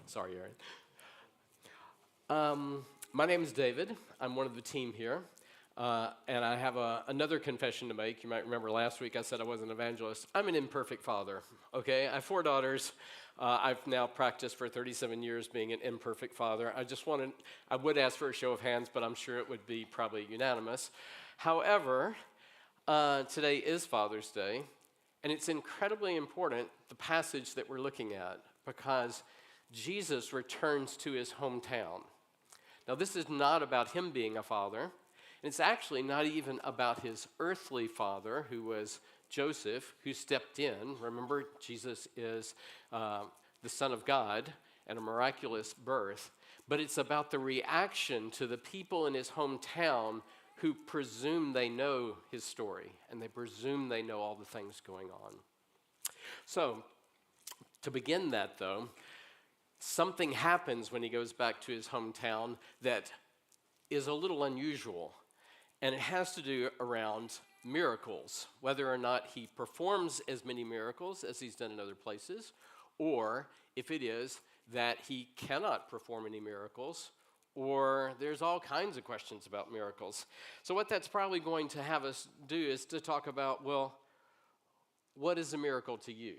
Sorry, Aaron. My name is David. I'm one of the team here. And I have another confession to make. You might remember last week I said I was an evangelist. I'm an imperfect father, okay? I have 4 daughters. I've now practiced for 37 years being an imperfect father. I would ask for a show of hands, but I'm sure it would be probably unanimous. However, today is Father's Day, and it's incredibly important, the passage that we're looking at, because Jesus returns to his hometown. Now, this is not about him being a father, and it's actually not even about his earthly father, who was Joseph, who stepped in. Remember, Jesus is the Son of God and a miraculous birth, but it's about the reaction to the people in his hometown who presume they know his story, and they presume they know all the things going on. So, to begin that, though, something happens when he goes back to his hometown that is a little unusual, and it has to do around miracles, whether or not he performs as many miracles as he's done in other places, or if it is that he cannot perform any miracles, or there's all kinds of questions about miracles. So what that's probably going to have us do is to talk about, well, what is a miracle to you?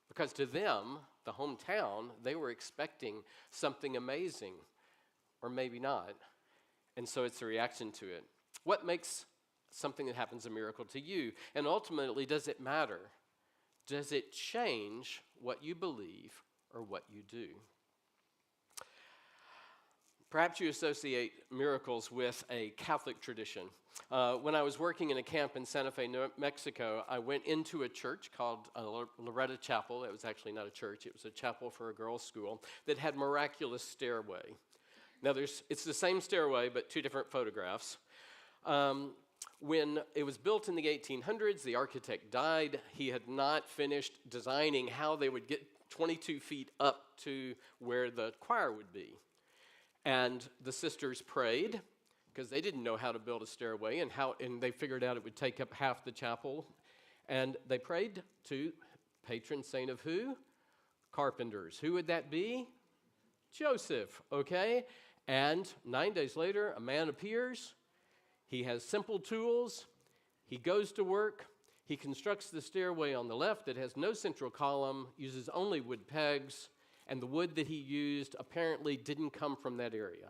Because to them, the hometown, they were expecting something amazing, or maybe not. And so it's a reaction to it. What makes something that happens a miracle to you? And ultimately, does it matter? Does it change what you believe or what you do? Perhaps you associate miracles with a Catholic tradition. When I was working in a camp in Santa Fe, New Mexico, I went into a church called Loretta Chapel. It was actually not a church. It was a chapel for a girls' school that had miraculous stairway. Now, it's the same stairway, but 2 different photographs. When it was built in the 1800s, the architect died. He had not finished designing how they would get 22 feet up to where the choir would be. And the sisters prayed, because they didn't know how to build a stairway, and they figured out it would take up half the chapel. And they prayed to patron saint of who? Carpenters. Who would that be? Joseph, okay? And 9 days later, a man appears. He has simple tools. He goes to work. He constructs the stairway on the left that has no central column, uses only wood pegs, and the wood that he used apparently didn't come from that area.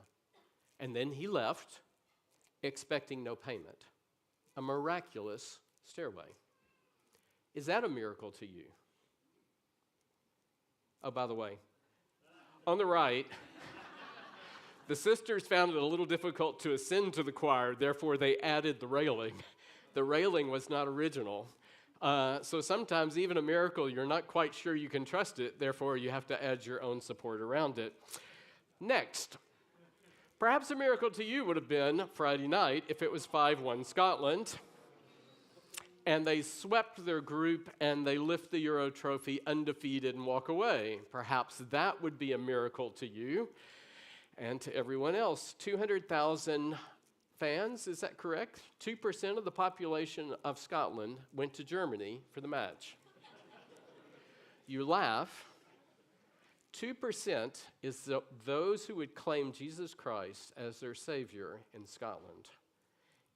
And then he left, expecting no payment. A miraculous stairway. Is that a miracle to you? Oh, by the way, on the right, the sisters found it a little difficult to ascend to the choir, therefore they added the railing. The railing was not original. So sometimes even a miracle, you're not quite sure you can trust it, therefore you have to add your own support around it. Next, perhaps a miracle to you would have been Friday night if it was 5-1 Scotland, and they swept their group and they lift the Euro trophy undefeated and walk away. Perhaps that would be a miracle to you and to everyone else. 200,000 fans, is that correct? 2% of the population of Scotland went to Germany for the match. You laugh. 2% is those who would claim Jesus Christ as their Savior in Scotland.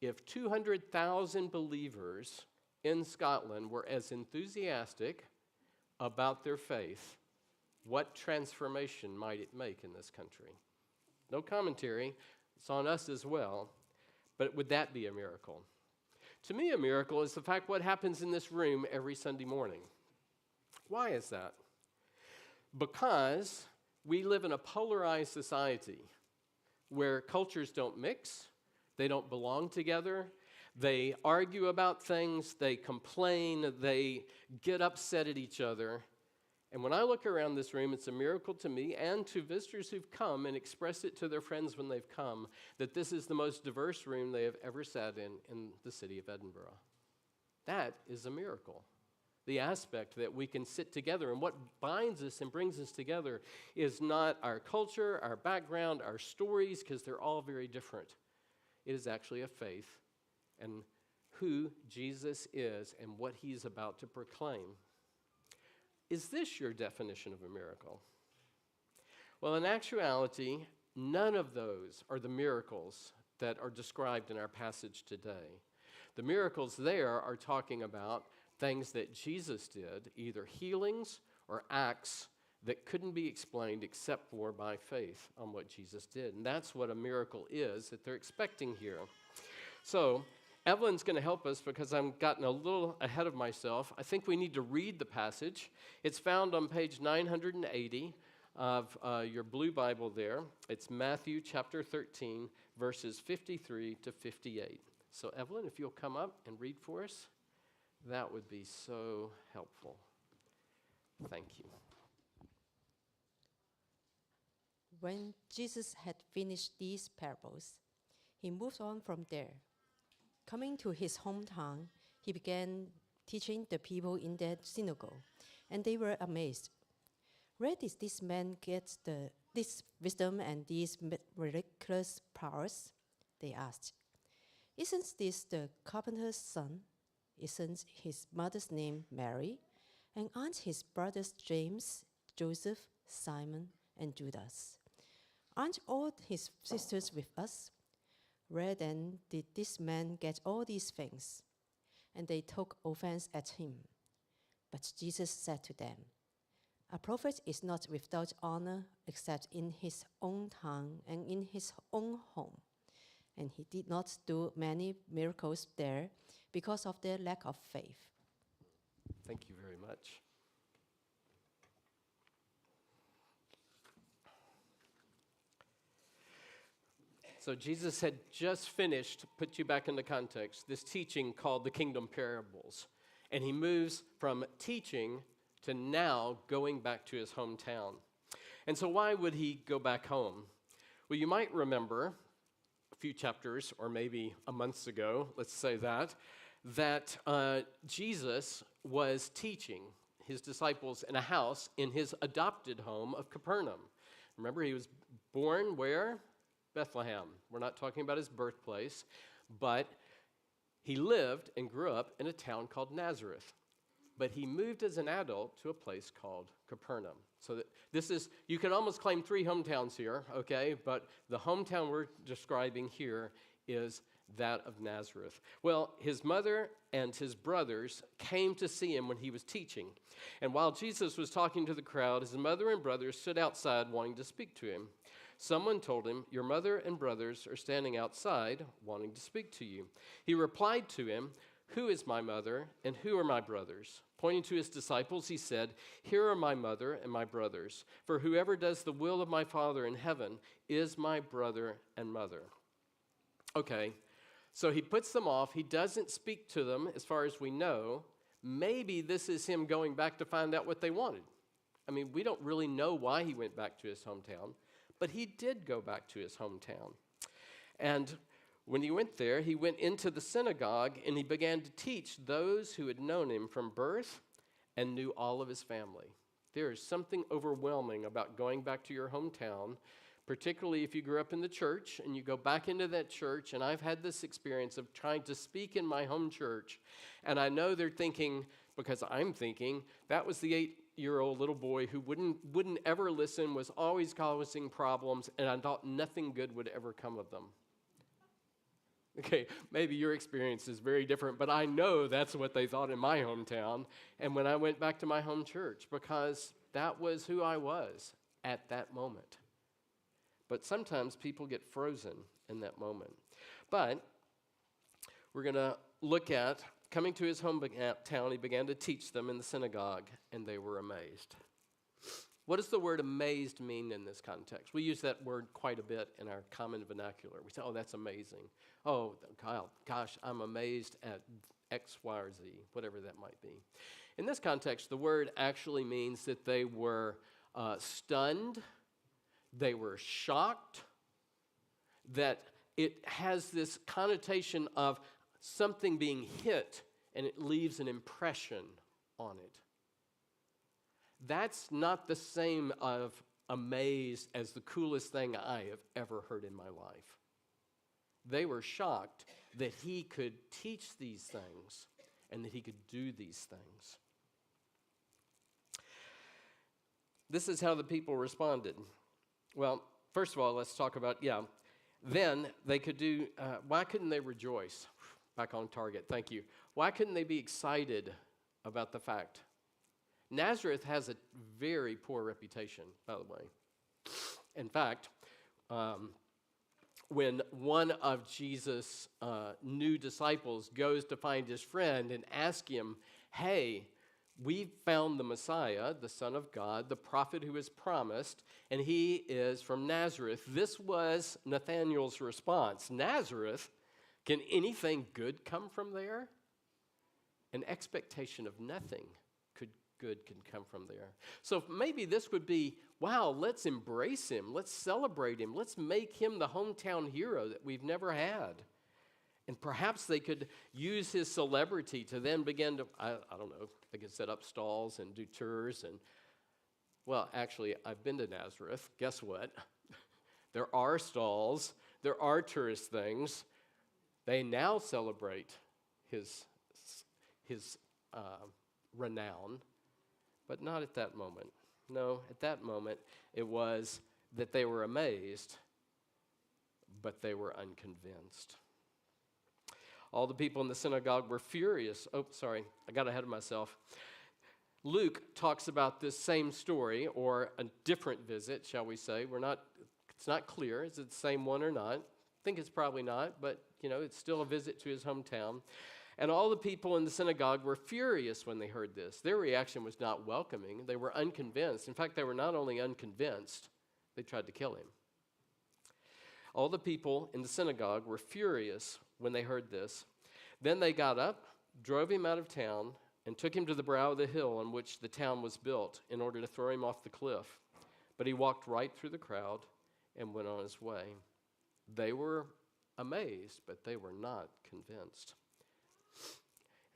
If 200,000 believers in Scotland were as enthusiastic about their faith, what transformation might it make in this country? No commentary. It's on us as well. But would that be a miracle? To me, a miracle is the fact what happens in this room every Sunday morning. Why is that? Because we live in a polarized society where cultures don't mix, they don't belong together, they argue about things, they complain, they get upset at each other. And when I look around this room, it's a miracle to me and to visitors who've come and expressed it to their friends when they've come, that this is the most diverse room they have ever sat in the city of Edinburgh. That is a miracle. The aspect that we can sit together, and what binds us and brings us together is not our culture, our background, our stories, because they're all very different. It is actually a faith and who Jesus is and what he's about to proclaim. Is this your definition of a miracle? Well, in actuality, none of those are the miracles that are described in our passage today. The miracles there are talking about things that Jesus did, either healings or acts that couldn't be explained except for by faith on what Jesus did. And that's what a miracle is that they're expecting here. So Evelyn's going to help us because I've gotten a little ahead of myself. I think we need to read the passage. It's found on page 980 of your blue Bible there. It's Matthew chapter 13, verses 53 to 58. So Evelyn, if you'll come up and read for us, that would be so helpful. Thank you. When Jesus had finished these parables, he moved on from there. Coming to his hometown, he began teaching the people in their synagogue, and they were amazed. Where did this man get this wisdom and these miraculous powers? They asked. Isn't this the carpenter's son? Isn't his mother's name Mary? And aren't his brothers James, Joseph, Simon, and Judas? Aren't all his sisters with us? Where then did this man get all these things? And they took offense at him. But Jesus said to them, a prophet is not without honor except in his own town and in his own home. And he did not do many miracles there because of their lack of faith. Thank you very much. So Jesus had just finished, put you back into context, this teaching called the Kingdom Parables. And he moves from teaching to now going back to his hometown. And so why would he go back home? Well, you might remember a few chapters, or maybe a month ago, let's say that Jesus was teaching his disciples in a house in his adopted home of Capernaum. Remember, he was born where? Bethlehem. We're not talking about his birthplace, but he lived and grew up in a town called Nazareth. But he moved as an adult to a place called Capernaum. So that this is, you can almost claim three hometowns here, okay? But the hometown we're describing here is that of Nazareth. Well, his mother and his brothers came to see him when he was teaching. And while Jesus was talking to the crowd, his mother and brothers stood outside wanting to speak to him. Someone told him, your mother and brothers are standing outside wanting to speak to you. He replied to him, who is my mother and who are my brothers? Pointing to his disciples, he said, here are my mother and my brothers. For whoever does the will of my Father in heaven is my brother and mother. Okay, so he puts them off. He doesn't speak to them as far as we know. Maybe this is him going back to find out what they wanted. I mean, we don't really know why he went back to his hometown, but he did go back to his hometown. And when he went there, he went into the synagogue and he began to teach those who had known him from birth and knew all of his family. There is something overwhelming about going back to your hometown, particularly if you grew up in the church and you go back into that church. And I've had this experience of trying to speak in my home church. And I know they're thinking, because I'm thinking, that was the 8-year-old little boy who wouldn't ever listen, was always causing problems, and I thought nothing good would ever come of them. Okay, maybe your experience is very different, but I know that's what they thought in my hometown and when I went back to my home church, because that was who I was at that moment. But sometimes people get frozen in that moment. But we're going to look at coming to his hometown, he began to teach them in the synagogue, and they were amazed. What does the word amazed mean in this context? We use that word quite a bit in our common vernacular. We say, oh, that's amazing. Oh, gosh, I'm amazed at X, Y, or Z, whatever that might be. In this context, the word actually means that they were stunned, they were shocked, that it has this connotation of something being hit and it leaves an impression on it. That's not the same of amazed as the coolest thing I have ever heard in my life. They were shocked that he could teach these things and that he could do these things. This is how the people responded. Well, first of all, let's talk about, then they could do, why couldn't they rejoice? Back on target, thank you. Why couldn't they be excited about the fact? Nazareth has a very poor reputation, by the way. In fact, when one of Jesus' new disciples goes to find his friend and ask him, hey, we found the Messiah, the Son of God, the prophet who is promised, and he is from Nazareth. This was Nathanael's response. Nazareth? Can anything good come from there? An expectation of nothing good can come from there. So maybe this would be, wow, let's embrace him. Let's celebrate him. Let's make him the hometown hero that we've never had. And perhaps they could use his celebrity to then begin to, I don't know, they could set up stalls and do tours. And, well, actually, I've been to Nazareth. Guess what? There are stalls. There are tourist things. They now celebrate his renown, but not at that moment. No, at that moment, it was that they were amazed, but they were unconvinced. All the people in the synagogue were furious. Oh, sorry, I got ahead of myself. Luke talks about this same story, or a different visit, shall we say. It's not clear, is it the same one or not? I think it's probably not, but it's still a visit to his hometown. And all the people in the synagogue were furious when they heard this. Their reaction was not welcoming. They were unconvinced. In fact, they were not only unconvinced, they tried to kill him. All the people in the synagogue were furious when they heard this. Then they got up, drove him out of town, and took him to the brow of the hill on which the town was built in order to throw him off the cliff. But he walked right through the crowd and went on his way. They were amazed, but they were not convinced.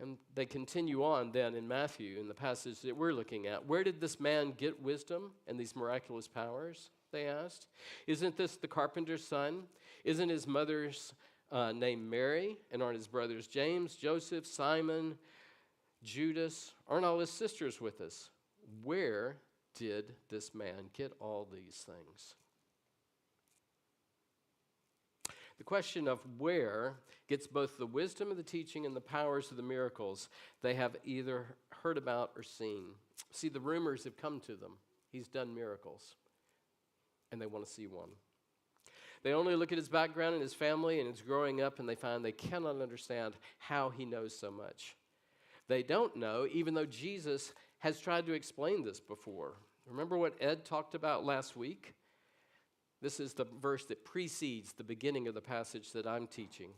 And they continue on then in Matthew, in the passage that we're looking at. Where did this man get wisdom and these miraculous powers, they asked. Isn't this the carpenter's son? Isn't his mother's name Mary? And aren't his brothers James, Joseph, Simon, Judas? Aren't all his sisters with us? Where did this man get all these things? The question of where gets both the wisdom of the teaching and the powers of the miracles they have either heard about or seen. See, the rumors have come to them. He's done miracles, and they want to see one. They only look at his background and his family and his growing up, and they find they cannot understand how he knows so much. They don't know, even though Jesus has tried to explain this before. Remember what Ed talked about last week? This is the verse that precedes the beginning of the passage that I'm teaching.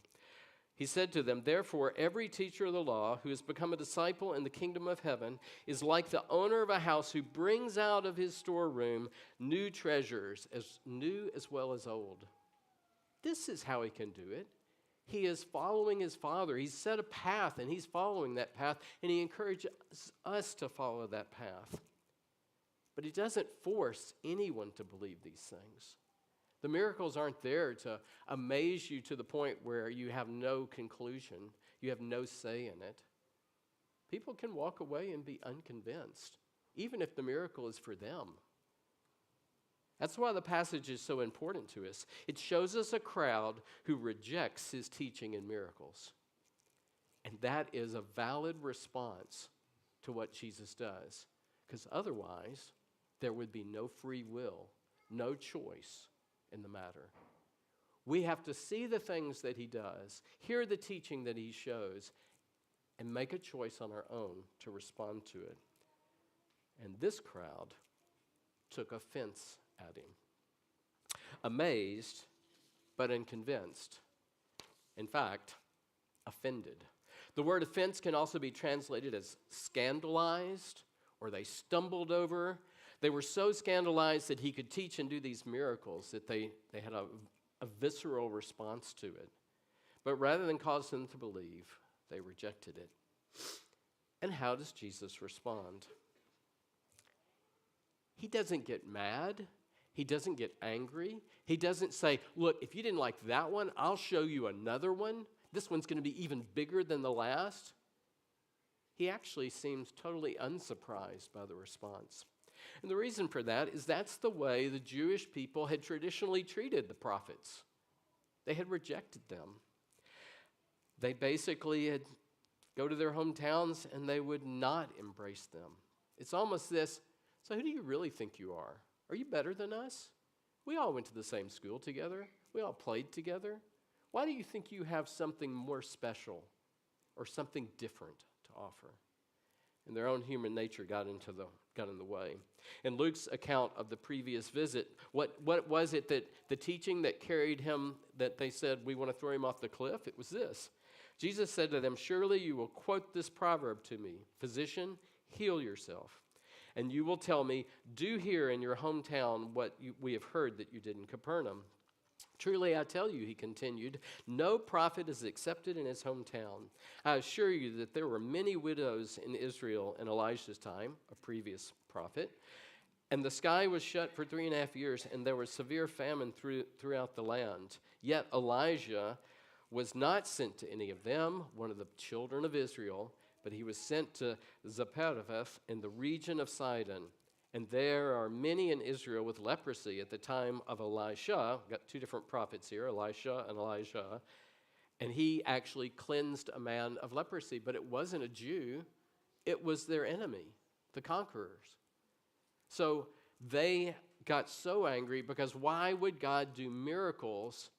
He said to them, therefore, every teacher of the law who has become a disciple in the kingdom of heaven is like the owner of a house who brings out of his storeroom new treasures, as new as well as old. This is how he can do it. He is following his Father. He's set a path, and he's following that path, and he encourages us to follow that path. But he doesn't force anyone to believe these things. The miracles aren't there to amaze you to the point where you have no conclusion, you have no say in it. People can walk away and be unconvinced, even if the miracle is for them. That's why the passage is so important to us. It shows us a crowd who rejects his teaching and miracles. And that is a valid response to what Jesus does, because otherwise there would be no free will, no choice in the matter. We have to see the things that he does, hear the teaching that he shows, and make a choice on our own to respond to it. And this crowd took offense at him. Amazed, but unconvinced. In fact, offended. The word offense can also be translated as scandalized, or they stumbled over. They were so scandalized that he could teach and do these miracles that they had a visceral response to it. But rather than cause them to believe, they rejected it. And how does Jesus respond? He doesn't get mad. He doesn't get angry. He doesn't say, look, if you didn't like that one, I'll show you another one. This one's going to be even bigger than the last. He actually seems totally unsurprised by the response. And the reason for that is that's the way the Jewish people had traditionally treated the prophets. They had rejected them. They basically had go to their hometowns and they would not embrace them. It's almost this, so who do you really think you are? Are you better than us? We all went to the same school together. We all played together. Why do you think you have something more special or something different to offer? And their own human nature got in the way. In Luke's account of the previous visit, what was it that the teaching that carried him, that they said, we want to throw him off the cliff? It was this. Jesus said to them, surely you will quote this proverb to me, physician, heal yourself. And you will tell me, do here in your hometown what we have heard that you did in Capernaum. Truly I tell you, he continued, no prophet is accepted in his hometown. I assure you that there were many widows in Israel in Elijah's time, a previous prophet, and the sky was shut for 3.5 years, and there was severe famine throughout the land. Yet Elijah was not sent to any of them, one of the children of Israel, but he was sent to Zarephath in the region of Sidon. And there are many in Israel with leprosy at the time of Elisha. We've got two different prophets here, Elisha and Elijah. And he actually cleansed a man of leprosy, but it wasn't a Jew. It was their enemy, the conquerors. So they got so angry because why would God do miracles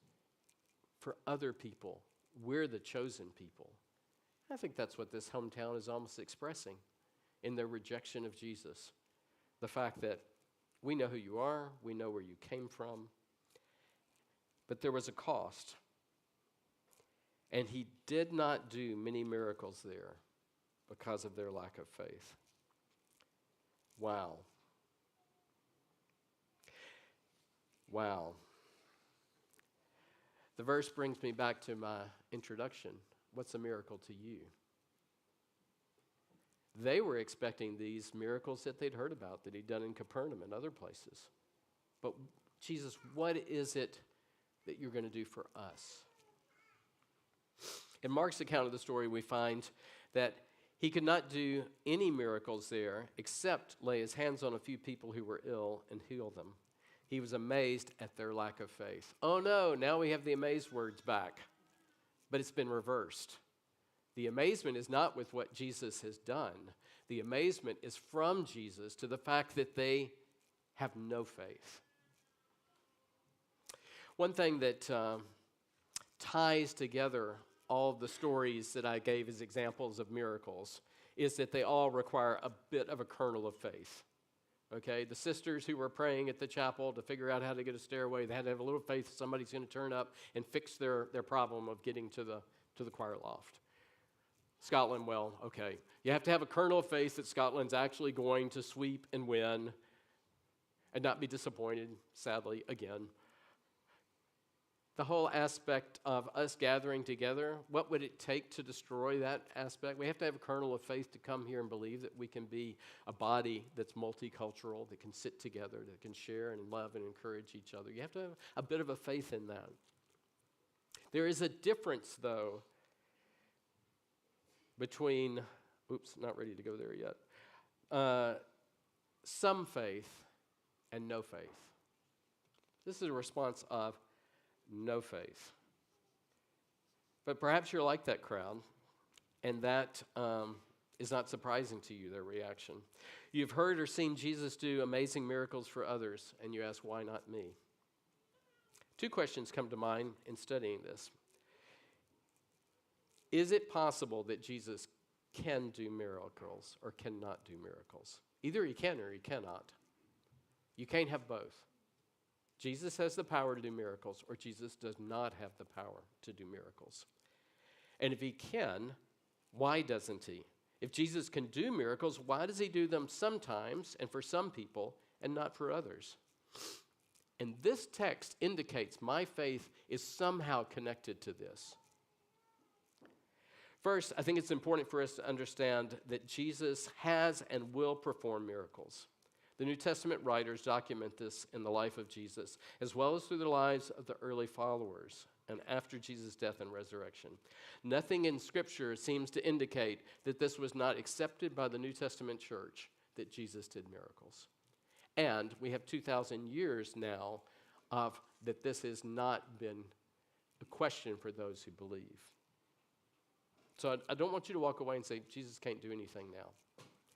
for other people? We're the chosen people. I think that's what this hometown is almost expressing in their rejection of Jesus. The fact that we know who you are, we know where you came from, but there was a cost. And he did not do many miracles there because of their lack of faith. Wow. Wow. The verse brings me back to my introduction. What's a miracle to you? They were expecting these miracles that they'd heard about, that he'd done in Capernaum and other places. But Jesus, what is it that you're going to do for us? In Mark's account of the story, we find that he could not do any miracles there except lay his hands on a few people who were ill and heal them. He was amazed at their lack of faith. Oh no, now we have the amazed words back. But it's been reversed. The amazement is not with what Jesus has done. The amazement is from Jesus to the fact that they have no faith. One thing that ties together all the stories that I gave as examples of miracles is that they all require a bit of a kernel of faith. Okay, the sisters who were praying at the chapel to figure out how to get a stairway, they had to have a little faith somebody's going to turn up and fix their problem of getting to the choir loft. Scotland, well, okay. You have to have a kernel of faith that Scotland's actually going to sweep and win and not be disappointed, sadly, again. The whole aspect of us gathering together, what would it take to destroy that aspect? We have to have a kernel of faith to come here and believe that we can be a body that's multicultural, that can sit together, that can share and love and encourage each other. You have to have a bit of a faith in that. There is a difference, though, between, not ready to go there yet, some faith and no faith. This is a response of no faith. But perhaps you're like that crowd, and that is not surprising to you, their reaction. You've heard or seen Jesus do amazing miracles for others, and you ask, why not me? Two questions come to mind in studying this. Is it possible that Jesus can do miracles or cannot do miracles? Either he can or he cannot. You can't have both. Jesus has the power to do miracles, or Jesus does not have the power to do miracles. And if he can, why doesn't he? If Jesus can do miracles, why does he do them sometimes and for some people and not for others? And this text indicates my faith is somehow connected to this. First, I think it's important for us to understand that Jesus has and will perform miracles. The New Testament writers document this in the life of Jesus, as well as through the lives of the early followers and after Jesus' death and resurrection. Nothing in Scripture seems to indicate that this was not accepted by the New Testament church, that Jesus did miracles. And we have 2,000 years now of that this has not been a question for those who believe. So I don't want you to walk away and say, Jesus can't do anything now.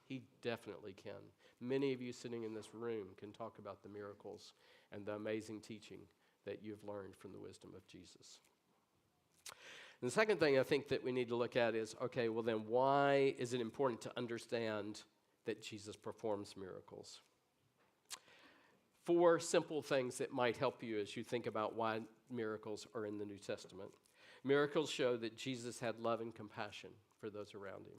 He definitely can. Many of you sitting in this room can talk about the miracles and the amazing teaching that you've learned from the wisdom of Jesus. And the second thing I think that we need to look at is, okay, well then why is it important to understand that Jesus performs miracles? 4 simple things that might help you as you think about why miracles are in the New Testament. Miracles show that Jesus had love and compassion for those around him.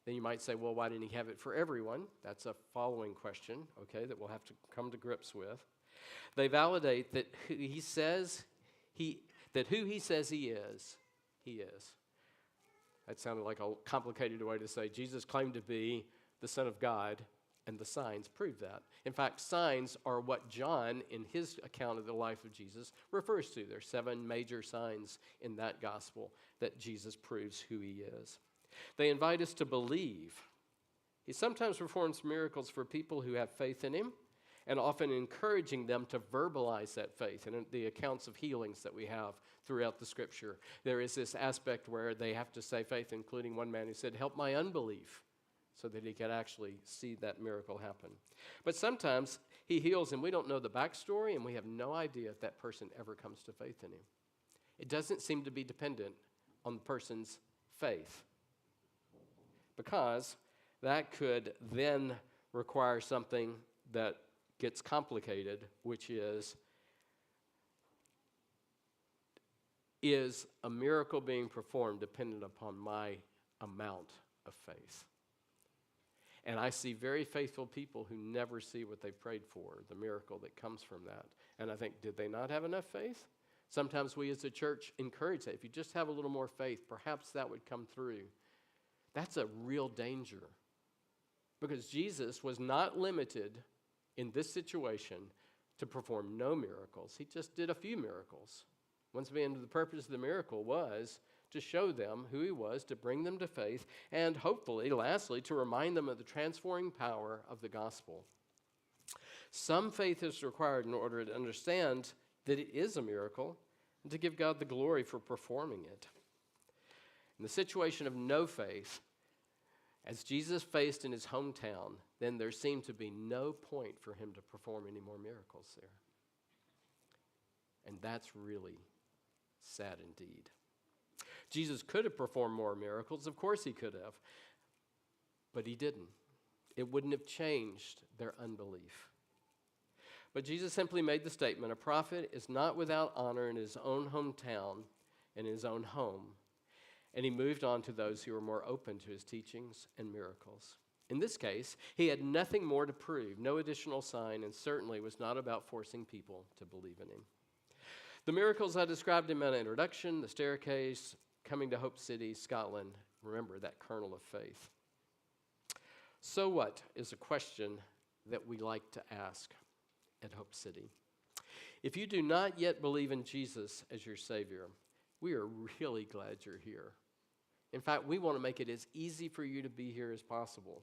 Then you might say, well, why didn't he have it for everyone? That's a following question, okay, that we'll have to come to grips with. They validate that who he says he is, he is. That sounded like a complicated way to say Jesus claimed to be the Son of God, and the signs prove that. In fact, signs are what John, in his account of the life of Jesus, refers to. There are 7 major signs in that gospel that Jesus proves who he is. They invite us to believe. He sometimes performs miracles for people who have faith in him, and often encouraging them to verbalize that faith. And in the accounts of healings that we have throughout the scripture, there is this aspect where they have to say faith, including one man who said, help my unbelief, so that he could actually see that miracle happen. But sometimes he heals, and we don't know the backstory, and we have no idea if that person ever comes to faith in him. It doesn't seem to be dependent on the person's faith, because that could then require something that gets complicated, which is a miracle being performed dependent upon my amount of faith? And I see very faithful people who never see what they prayed for, the miracle that comes from that. And I think, did they not have enough faith? Sometimes we as a church encourage that. If you just have a little more faith, perhaps that would come through. That's a real danger. Because Jesus was not limited in this situation to perform no miracles. He just did a few miracles. Once again, the purpose of the miracle was to show them who he was, to bring them to faith, and hopefully, lastly, to remind them of the transforming power of the gospel. Some faith is required in order to understand that it is a miracle and to give God the glory for performing it. In the situation of no faith, as Jesus faced in his hometown, then there seemed to be no point for him to perform any more miracles there. And that's really sad indeed. Jesus could have performed more miracles. Of course he could have. But he didn't. It wouldn't have changed their unbelief. But Jesus simply made the statement, a prophet is not without honor in his own hometown and his own home. And he moved on to those who were more open to his teachings and miracles. In this case, he had nothing more to prove, no additional sign, and certainly was not about forcing people to believe in him. The miracles I described in my introduction, the staircase, coming to Hope City, Scotland, remember that kernel of faith. So what is a question that we like to ask at Hope City? If you do not yet believe in Jesus as your Savior, we are really glad you're here. In fact, we want to make it as easy for you to be here as possible.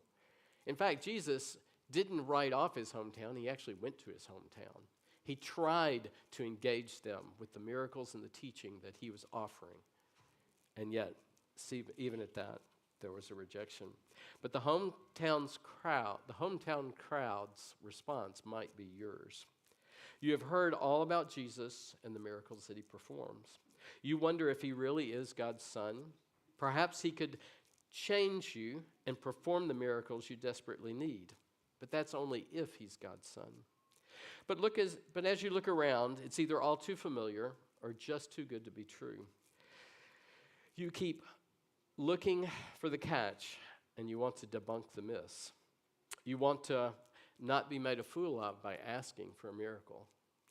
In fact, Jesus didn't write off his hometown. He actually went to his hometown. He tried to engage them with the miracles and the teaching that he was offering. And yet, see, even at that, there was a rejection. But the hometown crowd's response might be yours. You have heard all about Jesus and the miracles that he performs. You wonder if he really is God's Son. Perhaps he could change you and perform the miracles you desperately need. But that's only if he's God's Son. But as you look around, it's either all too familiar or just too good to be true. You keep looking for the catch, and you want to debunk the myths. You want to not be made a fool of by asking for a miracle,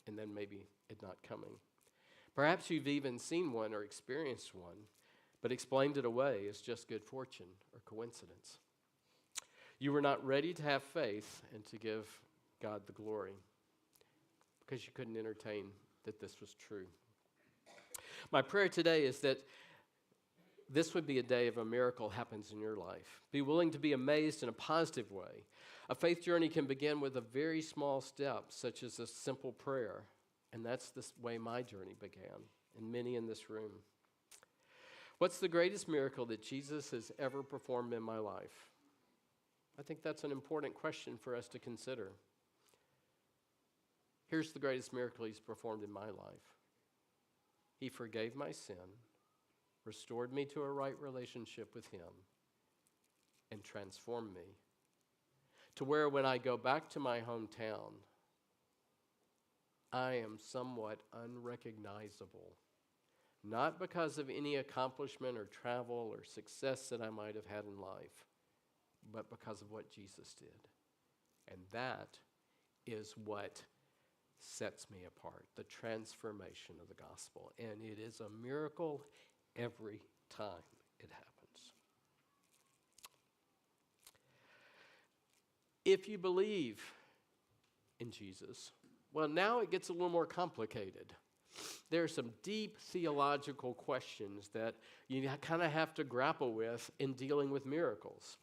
and then maybe it not coming. Perhaps you've even seen one or experienced one, but explained it away as just good fortune or coincidence. You were not ready to have faith and to give God the glory because you couldn't entertain that this was true. My prayer today is that this would be a day of a miracle happens in your life. Be willing to be amazed in a positive way. A faith journey can begin with a very small step, such as a simple prayer. And that's the way my journey began, and many in this room. What's the greatest miracle that Jesus has ever performed in my life? I think that's an important question for us to consider. Here's the greatest miracle he's performed in my life. He forgave my sin, restored me to a right relationship with him, and transformed me to where when I go back to my hometown, I am somewhat unrecognizable. Not because of any accomplishment or travel or success that I might have had in life, but because of what Jesus did. And that is what sets me apart, the transformation of the gospel. And it is a miracle every time it happens. If you believe in Jesus, well, now it gets a little more complicated. There are some deep theological questions that you kind of have to grapple with in dealing with miracles.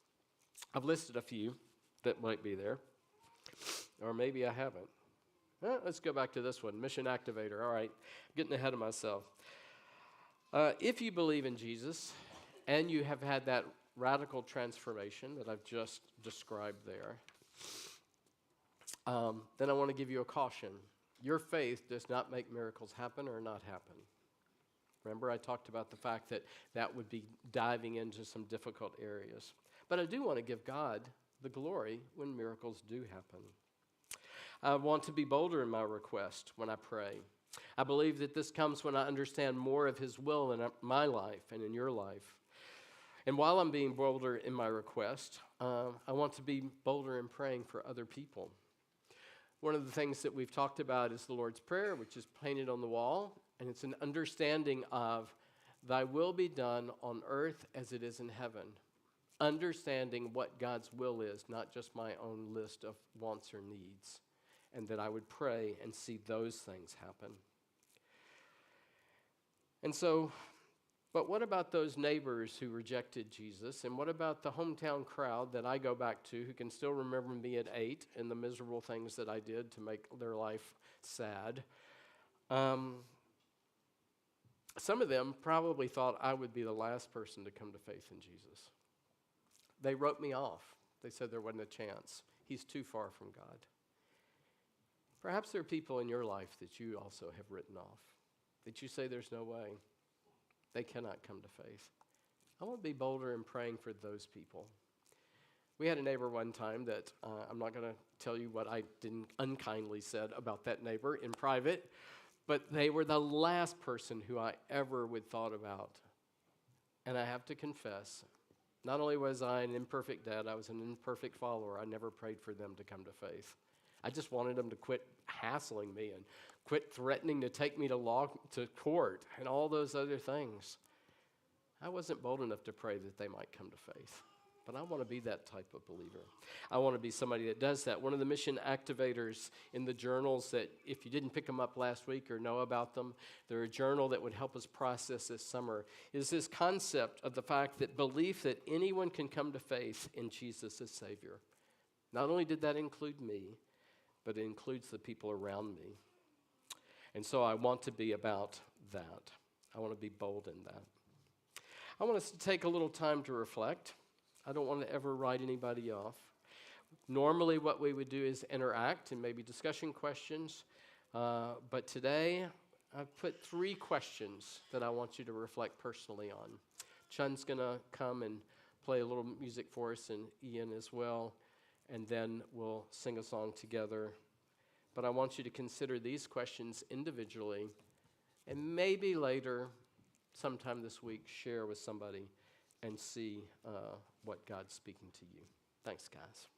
I've listed a few that might be there, or maybe I haven't. Let's go back to this one, mission activator. All right, getting ahead of myself. If you believe in Jesus and you have had that radical transformation that I've just described there, then I want to give you a caution. Your faith does not make miracles happen or not happen. Remember, I talked about the fact that that would be diving into some difficult areas. But I do want to give God the glory when miracles do happen. I want to be bolder in my request when I pray. I believe that this comes when I understand more of his will in my life and in your life. And while I'm being bolder in my request, I want to be bolder in praying for other people. One of the things that we've talked about is the Lord's Prayer, which is painted on the wall, and it's an understanding of thy will be done on earth as it is in heaven. Understanding what God's will is, not just my own list of wants or needs, and that I would pray and see those things happen. And so, but what about those neighbors who rejected Jesus? And what about the hometown crowd that I go back to who can still remember me at 8 and the miserable things that I did to make their life sad? Some of them probably thought I would be the last person to come to faith in Jesus. They wrote me off. They said there wasn't a chance. He's too far from God. Perhaps there are people in your life that you also have written off, that you say there's no way. They cannot come to faith. I want to be bolder in praying for those people. We had a neighbor one time that I'm not going to tell you what I didn't unkindly said about that neighbor in private, but they were the last person who I ever would thought about. And I have to confess, not only was I an imperfect dad, I was an imperfect follower. I never prayed for them to come to faith. I just wanted them to quit hassling me and quit threatening to take me to court and all those other things. I wasn't bold enough to pray that they might come to faith. But I want to be that type of believer. I want to be somebody that does that. One of the mission activators in the journals that, if you didn't pick them up last week or know about them, they're a journal that would help us process this summer, is this concept of the fact that belief that anyone can come to faith in Jesus as Savior. Not only did that include me, but it includes the people around me. And so I want to be about that. I want to be bold in that. I want us to take a little time to reflect. I don't want to ever write anybody off. Normally what we would do is interact and maybe discussion questions. But today I've put 3 questions that I want you to reflect personally on. Chun's going to come and play a little music for us, and Ian as well. And then we'll sing a song together. But I want you to consider these questions individually, and maybe later, sometime this week, share with somebody and see what God's speaking to you. Thanks, guys.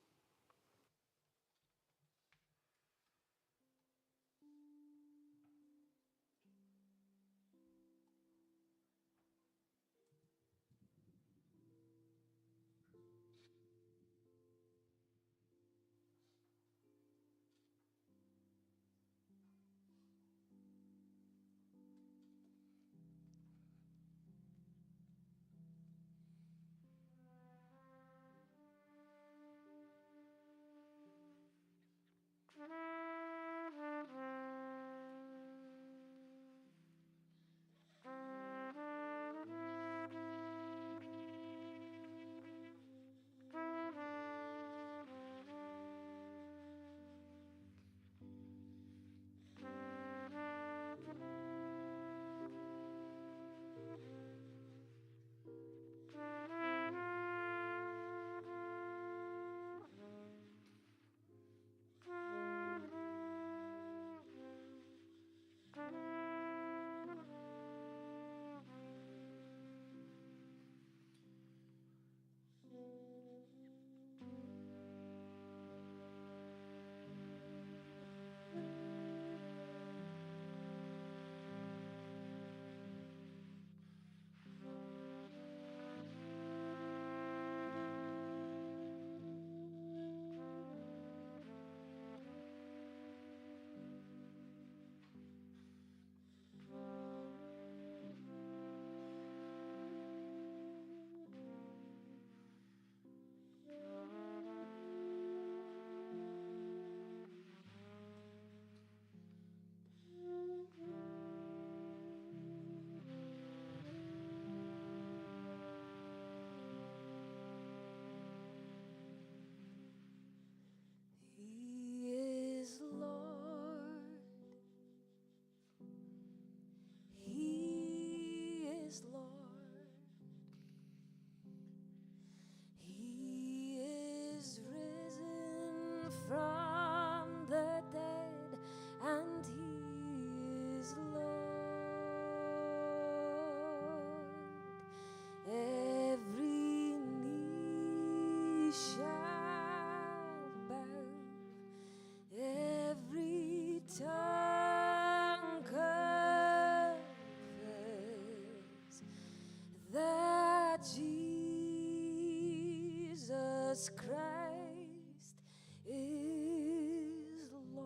Jesus Christ is Lord.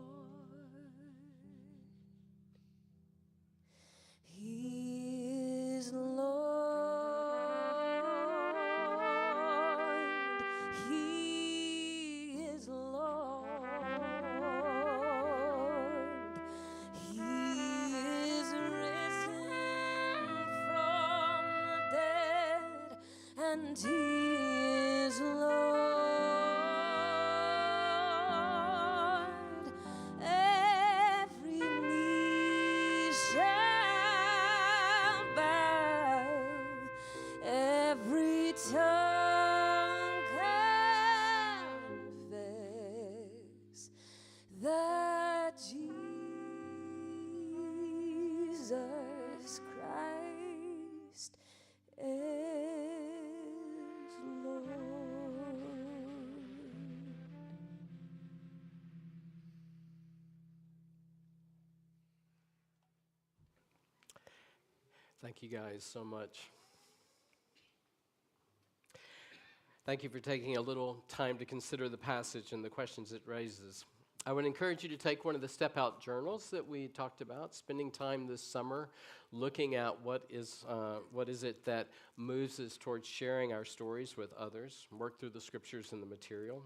He is Lord. He is Lord. He is risen from the dead, and He is Lord. Every knee shall bow, every tongue confess that Jesus Christ is Lord. Thank you guys so much. Thank you for taking a little time to consider the passage and the questions it raises. I would encourage you to take one of the Step Out journals that we talked about, spending time this summer looking at what is it that moves us towards sharing our stories with others, work through the scriptures and the material.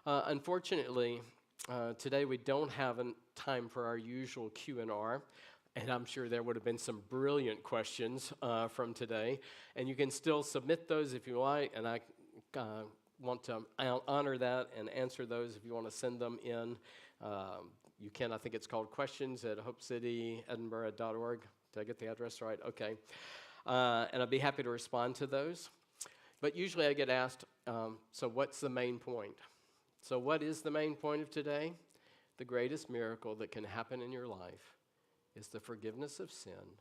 Unfortunately, today we don't have time for our usual Q&R, and I'm sure there would have been some brilliant questions from today, and you can still submit those if you like, and I want to honor that and answer those if you want to send them in. You can, I think it's called questions@hopecityedinburgh.org. Did I get the address right? Okay. And I'd be happy to respond to those. But usually I get asked, so what's the main point? So what is the main point of today? The greatest miracle that can happen in your life is the forgiveness of sin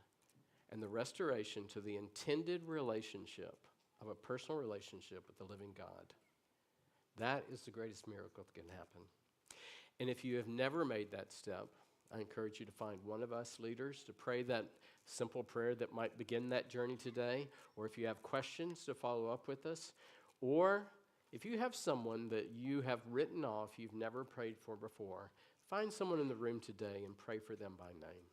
and the restoration to the intended relationship of a personal relationship with the living God. That is the greatest miracle that can happen. And if you have never made that step, I encourage you to find one of us leaders to pray that simple prayer that might begin that journey today, or if you have questions to follow up with us, or if you have someone that you have written off you've never prayed for before, find someone in the room today and pray for them by name.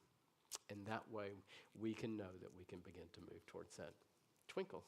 And that way we can know that we can begin to move towards that twinkle